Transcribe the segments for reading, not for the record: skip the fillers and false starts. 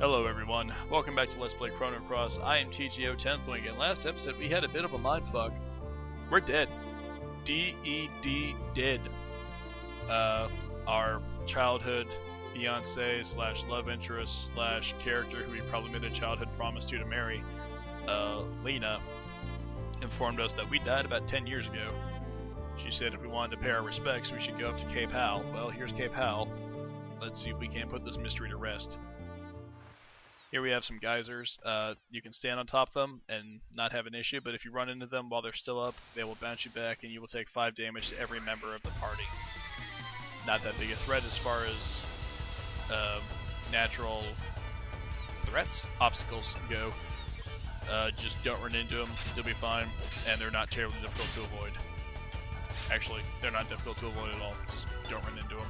Hello everyone, welcome back to Let's Play Chrono Cross. I am TGO 10th, and last episode we had a bit of a mindfuck. We're dead. D-E-D dead. Our childhood fiance slash love interest slash character who we probably made a childhood promise to marry, Lena, informed us that we died about 10 years ago. She said if we wanted to pay our respects we should go up to Cape Hal. Well, here's Cape Hal. Let's see if we can't put this mystery to rest. Here we have some geysers. You can stand on top of them and not have an issue, but if you run into them while they're still up, they will bounce you back and you will take 5 damage to every member of the party. Not that big a threat as far as natural threats, obstacles go. Just don't run into them, you'll be fine, and they're not terribly difficult to avoid. Actually, they're not difficult to avoid at all, just don't run into them.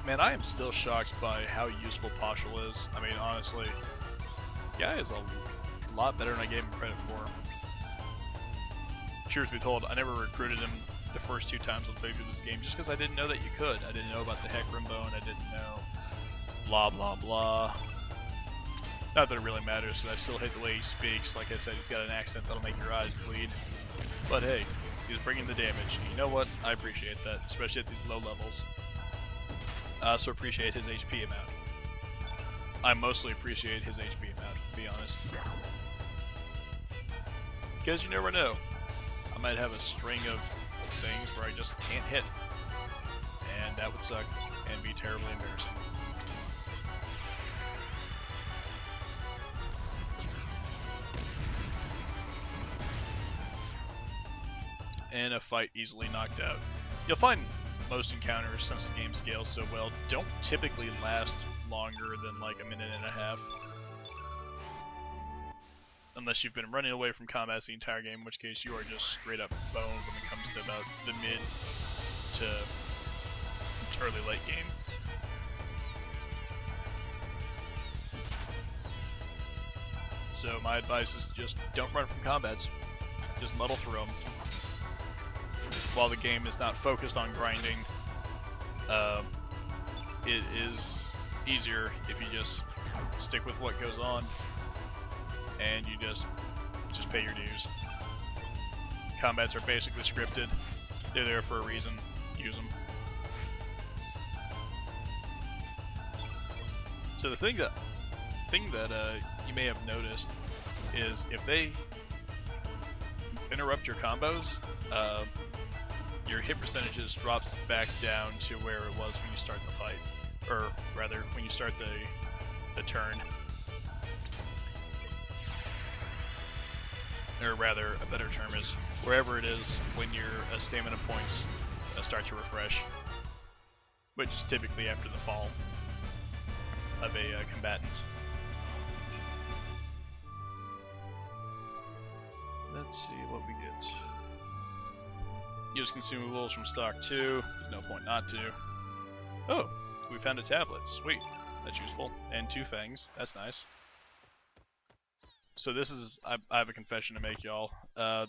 Man, I am still shocked by how useful Pashal is. I mean, honestly, the guy is a lot better than I gave him credit for. Truth be told, I never recruited him the first 2 times I played through this game just because I didn't know that you could. I didn't know about the Hecarim Bone, I didn't know blah blah blah. Not that it really matters, because I still hate the way he speaks. Like I said, he's got an accent that'll make your eyes bleed. But hey, he's bringing the damage. And you know what? I appreciate that, especially at these low levels. I also appreciate his HP amount. I mostly appreciate his HP amount, to be honest. Because you never know. I might have a string of things where I just can't hit. And that would suck and be terribly embarrassing. And a fight easily knocked out. You'll find most encounters, since the game scales so well, don't typically last longer than like a minute and a half. Unless you've been running away from combat the entire game, in which case you are just straight up boned when it comes to about the mid to early late game. So my advice is just don't run from combats. Just muddle through them. While the game is not focused on grinding, it is easier if you just stick with what goes on and you just pay your dues. Combats are basically scripted. They're there for a reason. Use them. So the thing that you may have noticed is if they interrupt your combos, your hit percentages drops back down to where it was when you start the fight, or rather when you start the turn, or rather a better term is wherever it is when your stamina points start to refresh, which is typically after the fall of a combatant. Let's see what we get. Use consumables from stock 2. There's no point not to. Oh, we found a tablet. Sweet. That's useful. And 2 fangs. That's nice. So this is... I have a confession to make, y'all.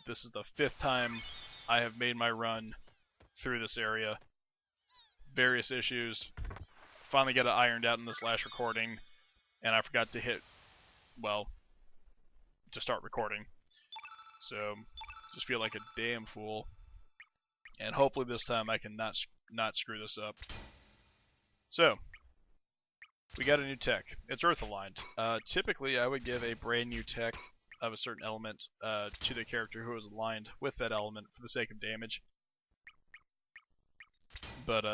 This is the 5th time I have made my run through this area. Various issues. Finally got it ironed out in this last recording. And I forgot to hit... well... to start recording. So, just feel like a damn fool. And hopefully this time I can not screw this up. So, we got a new tech. It's Earth aligned. Typically I would give a brand new tech of a certain element to the character who is aligned with that element for the sake of damage. But,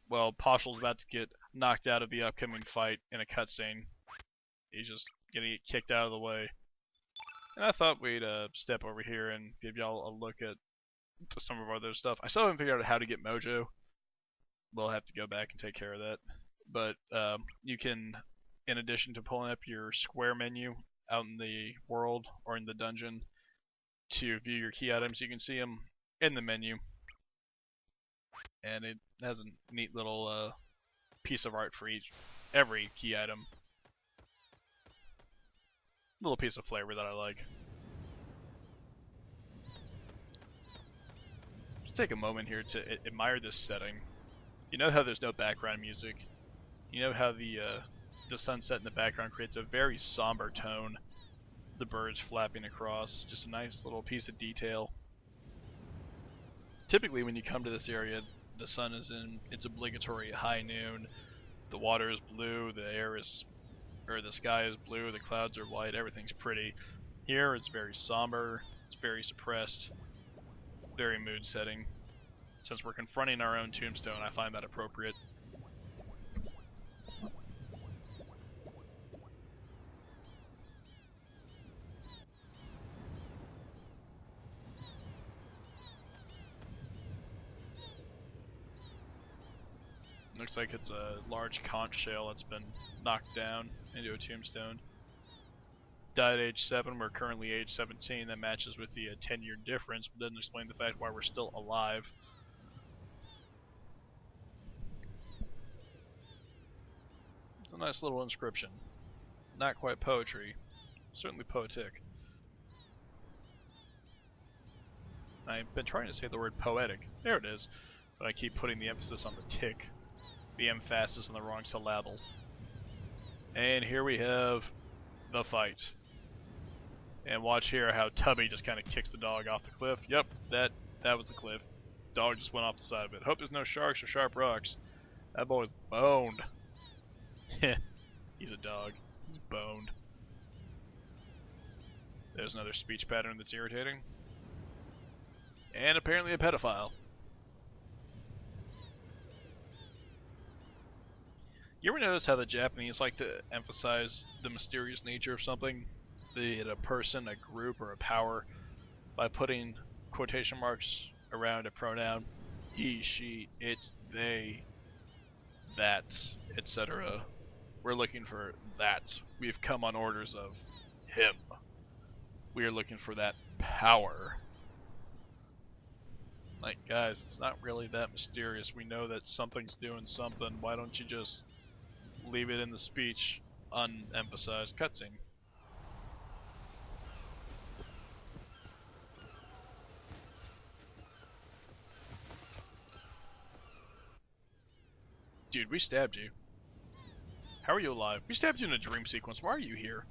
well, Pashal's about to get knocked out of the upcoming fight in a cutscene. He's just gonna get kicked out of the way. And I thought we'd step over here and give y'all a look at some of our other stuff. I still haven't figured out how to get Mojo. We'll have to go back and take care of that. But you can, in addition to pulling up your square menu out in the world or in the dungeon to view your key items, you can see them in the menu. And it has a neat little piece of art for every key item. Little piece of flavor that I like. Just take a moment here to admire this setting. You know how there's no background music? You know how the sunset in the background creates a very somber tone. The birds flapping across, just a nice little piece of detail. Typically when you come to this area, the sun is in its obligatory high noon. The water is blue, the sky is blue, the clouds are white, everything's pretty. Here it's very somber, it's very suppressed, very mood setting. Since we're confronting our own tombstone, I find that appropriate. Looks like it's a large conch shell that's been knocked down into a tombstone. Died at age 7, we're currently age 17. That matches with the 10-year difference, but doesn't explain the fact why we're still alive. It's a nice little inscription. Not quite poetry, certainly poetic. I've been trying to say the word poetic. There it is. But I keep putting the emphasis on the tick. The emphasis on the wrong syllable. And here we have the fight. And watch here how Tubby just kind of kicks the dog off the cliff. Yep, that was the cliff. Dog just went off the side of it. Hope there's no sharks or sharp rocks. That boy's boned. He's a dog. He's boned. There's another speech pattern that's irritating. And apparently a pedophile. You ever notice how the Japanese like to emphasize the mysterious nature of something? Be it a person, a group, or a power, by putting quotation marks around a pronoun. He, she, it's, they, that, etc. We're looking for that. We've come on orders of him. We are looking for that power. Like, guys, it's not really that mysterious. We know that something's doing something. Why don't you just leave it in the speech, unemphasized cutscene? Dude, we stabbed you. How are you alive? We stabbed you in a dream sequence. Why are you here?